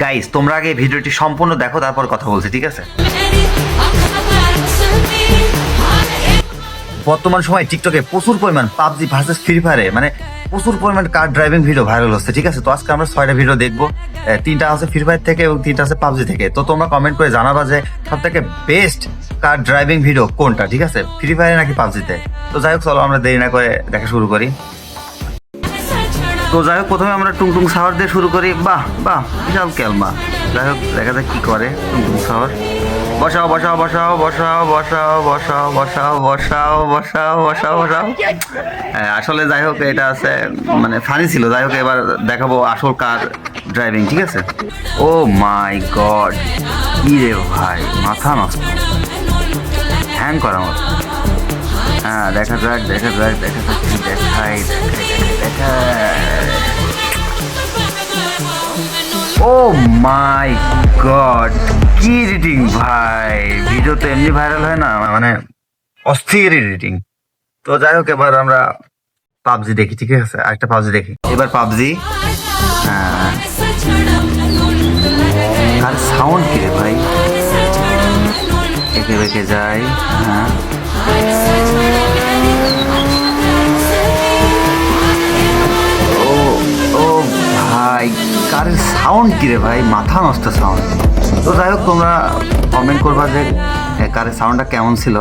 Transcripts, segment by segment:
Guys তোমরা আগে ভিডিওটি সম্পূর্ণ দেখো, তারপর কথা বলছি, ঠিক আছে? বর্তমান সময় টিকটকে প্রচুর পরিমাণ পাবজি ভার্সেস ফ্রি ফায়ারে মানে প্রচুর পরিমাণ কার ড্রাইভিং ভিডিও ভাইরাল হচ্ছে, ঠিক আছে? তো আজকে আমরা 6টা ভিডিও দেখবো, 3টা আছে ফ্রি ফায়ার থেকে এবং 3টা আছে পাবজি থেকে। তো তোমরা কমেন্ট করে জানাবা যে সব থেকে বেস্ট কার ড্রাইভিং ভিডিও কোনটা, ঠিক আছে? ফ্রি ফায়ারে নাকি পাবজিতে? তো যাই হোক, চলো আমরা দেরি না করে দেখা শুরু করি। তো যাই হোক, প্রথমে আমরা টুংটুং সাওয়ার দিয়ে শুরু করি। বাহ বাহ, বিশাল ক্যালমা। যাই হোক, দেখা যাক কি করে টুংটুং সাওয়ার। বসাও বসাও বসাও বসাও বসাও বসাও বসাও বসাও বসাও বসাও বসাও। আসলে যাই হোক, এটা আছে মানে ফানি ছিল। যাই হোক, এবার দেখাবো আসল কার ড্রাইভিং, ঠিক আছে? ও মাই গড, কি রে ভাই, মাথা নষ্ট, হ্যাং করা মতো। হ্যাঁ, দেখা যাক দেখা যাক দেখা যাক কি দেখাই ও মাই গড, কি এডিটিং ভাই! ভিডিও তো এমনি ভাইরাল হয় না, মানে অস্থির এডিটিং। তো যাই হোক, এবার আমরা পাবজি দেখি, ঠিক আছে? আরেকটা পাবজি দেখি, এবার পাবজি। হ্যাঁ, আর সাউন্ড কি রে ভাই, একে বেঁকে যায়। হ্যাঁ, ও ও ভাই, কারের সাউন্ড কি রে ভাই, মাথা নষ্ট সাউন্ড। তো যাই হোক, তোমরা কমেন্ট করবা যে কারের সাউন্ডটা কেমন ছিল।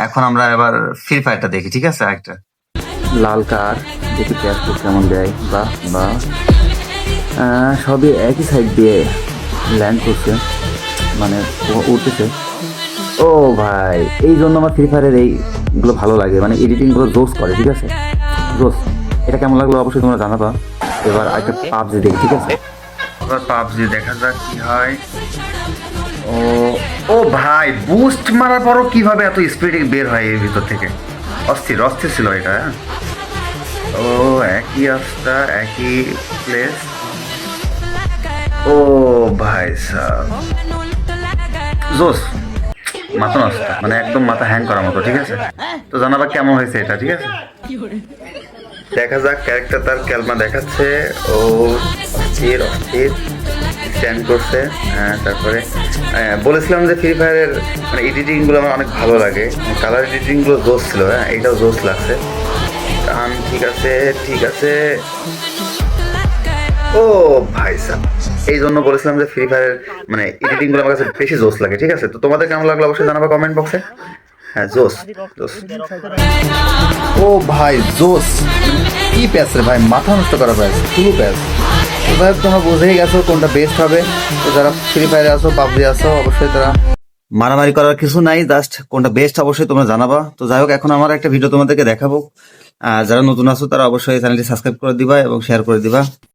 এখন আমরা এবার ফ্রি ফায়ারটা দেখি, ঠিক আছে? একটা লাল কার দেখি প্যাসপো কেমন দেয়। বাহ বাহ, সবই একই সাইড দিয়ে ল্যান্ড করছে, মানে উঠতেছে। ও ভাই, এই জন্য আমার ফ্রি ফায়ারের এইগুলো ভালো লাগে, মানে এডিটিংগুলো জোস করে, ঠিক আছে? জোস। এটা কেমন লাগলো অবশ্যই তোমরা জানাবা। এবার একটা পাবজি দেখি, ঠিক আছে? এবার পাবজি দেখা যাক কি হয়। ও ও ভাই, বুস্ট মারার পরও কিভাবে এত স্পিডে বের হয় এর ভিতর থেকে! অস্থির অস্থির ছিল এটা। ও, একই রাস্তা, একই প্লেস। ও ভাই সাব, জোস, মাথা নষ্ট, মানে একদম মাথা হ্যাং করার মতো, ঠিক আছে? তো জানাবা কেমন হয়েছে এটা, ঠিক আছে? দেখা যাক, ক্যারেক্টার তার ক্যালমা দেখাচ্ছে। ও অস্থির অস্থির স্ট্যান্ড করছে। হ্যাঁ, তারপরে বলেছিলাম যে ফ্রি ফায়ারের মানে এডিটিংগুলো আমার অনেক ভালো লাগে, কালার এডিটিংগুলো জোস ছিল। হ্যাঁ, এইটাও জোস লাগছে। ঠিক আছে ঠিক আছে। ও ভাই সাব, এই জন্য বলেছিলাম যে ফ্রি ফায়ারের মানে এডিটিংগুলো আমার কাছে বেশি জোস লাগে, ঠিক আছে? তো তোমাদের কেমন লাগলো অবশ্যই জানাবা কমেন্ট বক্সে। হ্যাঁ, জোস জোস। ও ভাই, জোস! কি প্যাস রে ভাই, মাথা নষ্ট করা প্যাস, পুরো প্যাস। তো ভাই, তোমরা বুঝেই গেছো কোনটা বেস্ট হবে। তো যারা ফ্রি ফায়ারে আসো, পাবজি আসো, অবশ্যই তারা মারামারি করার কিছু নাই, জাস্ট কোনটা বেস্ট অবশ্যই তোমরা জানাবা। তো যাই হোক, এখন আমার একটা ভিডিও তোমাদেরকে দেখাবো। যারা নতুন আছো তারা অবশ্যই চ্যানেলটি সাবস্ক্রাইব করে দিবা এবং শেয়ার করে দিবা।